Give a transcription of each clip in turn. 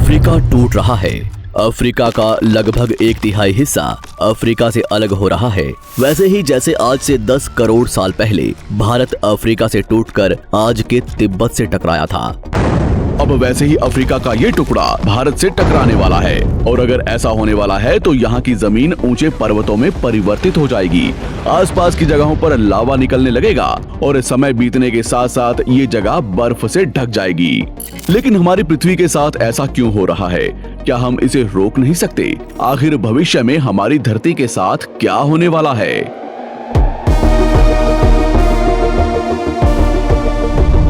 Africa टूट रहा है। अफ्रीका का लगभग 1/3 हिस्सा अफ्रीका से अलग हो रहा है। वैसे ही जैसे आज से 10 करोड़ साल पहले भारत अफ्रीका से टूटकर आज के तिब्बत से टकराया था, अब वैसे ही अफ्रीका का ये टुकड़ा भारत से टकराने वाला है। और अगर ऐसा होने वाला है तो यहाँ की जमीन ऊंचे पर्वतों में परिवर्तित हो जाएगी। आसपास की जगहों पर लावा निकलने लगेगा और समय बीतने के साथ साथ ये जगह बर्फ से ढक जाएगी। लेकिन हमारी पृथ्वी के साथ ऐसा क्यों हो रहा है? क्या हम इसे रोक नहीं सकते? आखिर भविष्य में हमारी धरती के साथ क्या होने वाला है?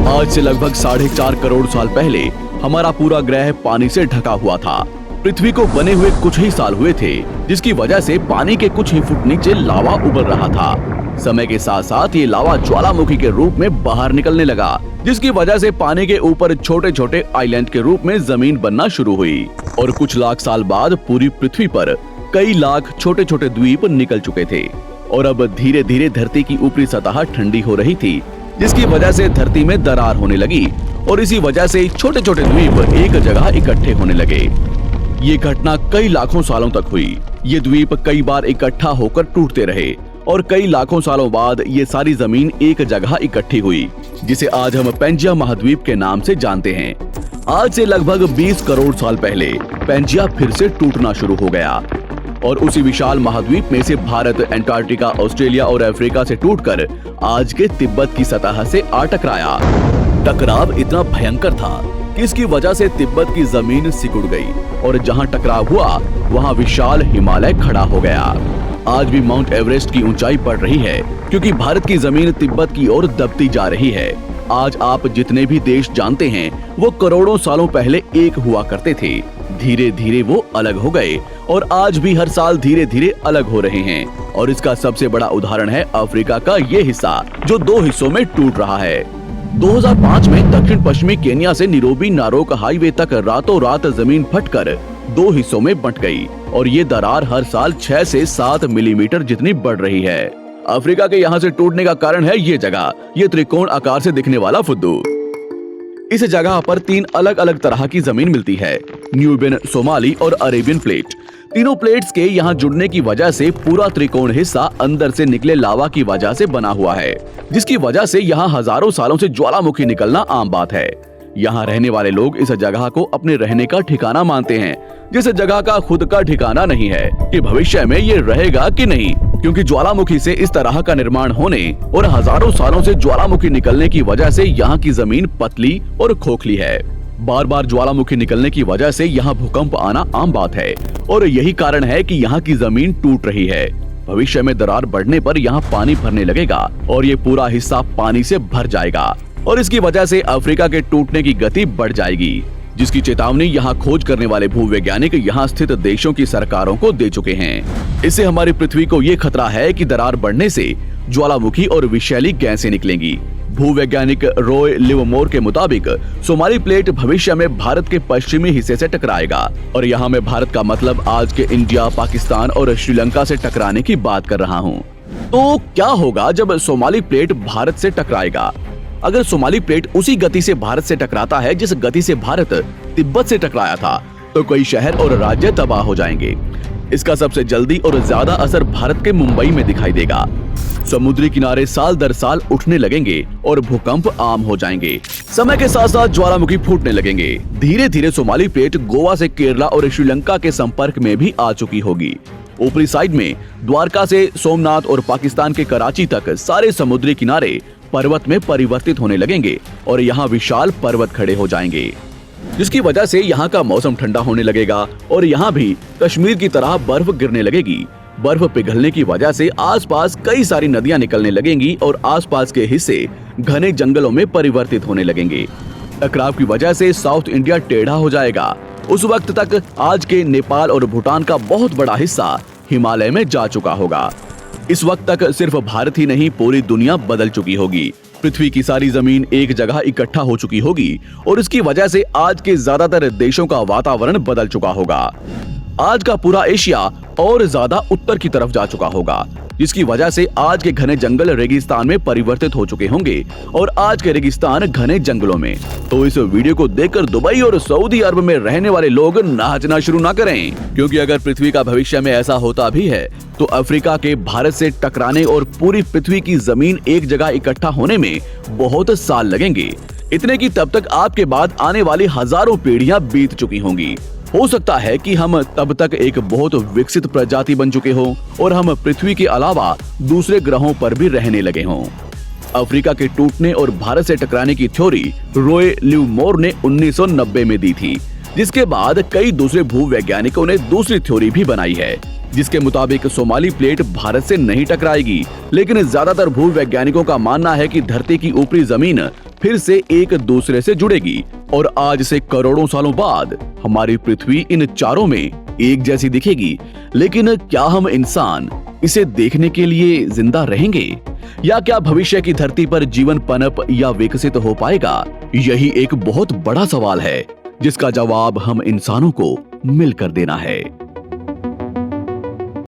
आज से लगभग 4.5 करोड़ साल पहले हमारा पूरा ग्रह पानी से ढका हुआ था। पृथ्वी को बने हुए कुछ ही साल हुए थे, जिसकी वजह से पानी के कुछ ही फुट नीचे लावा उबल रहा था। समय के साथ साथ ये लावा ज्वालामुखी के रूप में बाहर निकलने लगा, जिसकी वजह से पानी के ऊपर छोटे छोटे आइलैंड के रूप में जमीन बनना शुरू हुई। और कुछ लाख साल बाद पूरी पृथ्वी पर कई लाख छोटे छोटे द्वीप निकल चुके थे। और अब धीरे धीरे धरती की ऊपरी सतह ठंडी हो रही थी, जिसकी वजह से धरती में दरार होने लगी और इसी वजह से छोटे छोटे द्वीप एक जगह इकट्ठे होने लगे। ये घटना कई लाखों सालों तक हुई। ये द्वीप कई बार इकट्ठा होकर टूटते रहे और कई लाखों सालों बाद ये सारी जमीन एक जगह इकट्ठी हुई, जिसे आज हम पेंजिया महाद्वीप के नाम से जानते हैं। आज से लगभग 20 करोड़ साल पहले पेंजिया फिर से टूटना शुरू हो गया और उसी विशाल महाद्वीप में से भारत, अंटार्कटिका, ऑस्ट्रेलिया और अफ्रीका से टूटकर आज के तिब्बत की सतह से आ टकराया। टकराव इतना भयंकर था कि इसकी वजह से तिब्बत की जमीन सिकुड़ गई और जहां टकराव हुआ वहां विशाल हिमालय खड़ा हो गया। आज भी माउंट एवरेस्ट की ऊंचाई बढ़ रही है, क्योंकि भारत की जमीन तिब्बत की ओर दबती जा रही है। आज आप जितने भी देश जानते हैं वो करोड़ों सालों पहले एक हुआ करते थे। धीरे धीरे वो अलग हो गए और आज भी हर साल धीरे धीरे अलग हो रहे हैं। और इसका सबसे बड़ा उदाहरण है अफ्रीका का ये हिस्सा, जो 2 हिस्सों में टूट रहा है। 2005 में दक्षिण पश्चिमी केन्या से नीरोबी नारोक हाईवे तक रातों रात जमीन फटकर 2 हिस्सों में बंट गई और ये दरार हर साल 6 से 7 मिलीमीटर जितनी बढ़ रही है। अफ्रीका के यहाँ से टूटने का कारण है ये जगह, ये त्रिकोण आकार से दिखने वाला फुद्दू। इस जगह पर 3 अलग अलग तरह की जमीन मिलती है, न्यूबियन, सोमाली और अरेबियन प्लेट। तीनों प्लेट्स के यहाँ जुड़ने की वजह से पूरा त्रिकोण हिस्सा अंदर से निकले लावा की वजह से बना हुआ है, जिसकी वजह से यहाँ हजारों सालों से ज्वालामुखी निकलना आम बात है। यहाँ रहने वाले लोग इस जगह को अपने रहने का ठिकाना मानते हैं, जिस जगह का खुद का ठिकाना नहीं है कि भविष्य में ये रहेगा कि नहीं, क्योंकि ज्वालामुखी से इस तरह का निर्माण होने और हजारों सालों से ज्वालामुखी निकलने की वजह से यहाँ की जमीन पतली और खोखली है। बार बार ज्वालामुखी निकलने की वजह से यहाँ भूकंप आना आम बात है और यही कारण है कि यहाँ की जमीन टूट रही है। भविष्य में दरार बढ़ने पर यहाँ पानी भरने लगेगा और ये पूरा हिस्सा पानी से भर जाएगा और इसकी वजह से अफ्रीका के टूटने की गति बढ़ जाएगी, जिसकी चेतावनी यहाँ खोज करने वाले भूवैज्ञानिक यहाँ स्थित देशों की सरकारों को दे चुके हैं। इससे हमारी पृथ्वी को ये खतरा है कि दरार बढ़ने से ज्वालामुखी और विषैली गैसें निकलेंगी। भूवैज्ञानिक रॉय लिवमोर के मुताबिक सोमाली प्लेट भविष्य में भारत के पश्चिमी हिस्से से टकराएगा और यहाँ मैं भारत का मतलब आज के इंडिया, पाकिस्तान और श्रीलंका से टकराने की बात कर रहा हूँ। तो क्या होगा जब सोमाली प्लेट भारत से टकराएगा? अगर सोमाली प्लेट उसी गति से भारत से टकराता है जिस गति से भारत तिब्बत से टकराया था, तो कई शहर और राज्य तबाह हो जाएंगे। इसका सबसे जल्दी और ज्यादा असर भारत के मुंबई में दिखाई देगा। समुद्री किनारे साल दर साल उठने लगेंगे और भूकंप आम हो जाएंगे। समय के साथ साथ ज्वालामुखी फूटने लगेंगे। धीरे धीरे सोमाली प्लेट गोवा से केरला और श्रीलंका के संपर्क में भी आ चुकी होगी। ऊपरी साइड में द्वारका से सोमनाथ और पाकिस्तान के कराची तक सारे समुद्री किनारे पर्वत में परिवर्तित होने लगेंगे और यहाँ विशाल पर्वत खड़े हो जाएंगे, जिसकी वजह से यहाँ का मौसम ठंडा होने लगेगा और यहाँ भी कश्मीर की तरह बर्फ गिरने लगेगी। बर्फ पिघलने की वजह से आसपास कई सारी नदियां निकलने लगेंगी और आसपास के हिस्से घने जंगलों में परिवर्तित होने लगेंगे। टकराव की वजह से साउथ इंडिया टेढ़ा हो जाएगा। उस वक्त तक आज के नेपाल और भूटान का बहुत बड़ा हिस्सा हिमालय में जा चुका होगा। इस वक्त तक सिर्फ भारत ही नहीं, पूरी दुनिया बदल चुकी होगी। पृथ्वी की सारी जमीन एक जगह इकट्ठा हो चुकी होगी और इसकी वजह से आज के ज्यादातर देशों का वातावरण बदल चुका होगा। आज का पूरा एशिया और ज्यादा उत्तर की तरफ जा चुका होगा, जिसकी वजह से आज के घने जंगल रेगिस्तान में परिवर्तित हो चुके होंगे और आज के रेगिस्तान घने जंगलों में। तो इस वीडियो को देखकर दुबई और सऊदी अरब में रहने वाले लोग नाचना शुरू ना करें, क्योंकि अगर पृथ्वी का भविष्य में ऐसा होता भी है तो अफ्रीका के भारत से टकराने और पूरी पृथ्वी की जमीन एक जगह इकट्ठा होने में बहुत साल लगेंगे। इतने की तब तक आपके बाद आने वाली हजारों पीढ़ियां बीत चुकी होंगी। हो सकता है कि हम तब तक एक बहुत विकसित प्रजाति बन चुके हों और हम पृथ्वी के अलावा दूसरे ग्रहों पर भी रहने लगे हों। अफ्रीका के टूटने और भारत से टकराने की थ्योरी रॉय लिवमोर ने 1990 में दी थी, जिसके बाद कई दूसरे भूवैज्ञानिकों ने दूसरी थ्योरी भी बनाई है, जिसके मुताबिक सोमाली प्लेट भारत से नहीं टकराएगी। लेकिन ज्यादातर भूवैज्ञानिकों का मानना है कि धरती की ऊपरी जमीन फिर से एक दूसरे से जुड़ेगी और आज से करोड़ों सालों बाद हमारी पृथ्वी इन चारों में एक जैसी दिखेगी। लेकिन क्या हम इंसान इसे देखने के लिए जिंदा रहेंगे, या क्या भविष्य की धरती पर जीवन पनप या विकसित हो पाएगा? यही एक बहुत बड़ा सवाल है, जिसका जवाब हम इंसानों को मिलकर देना है।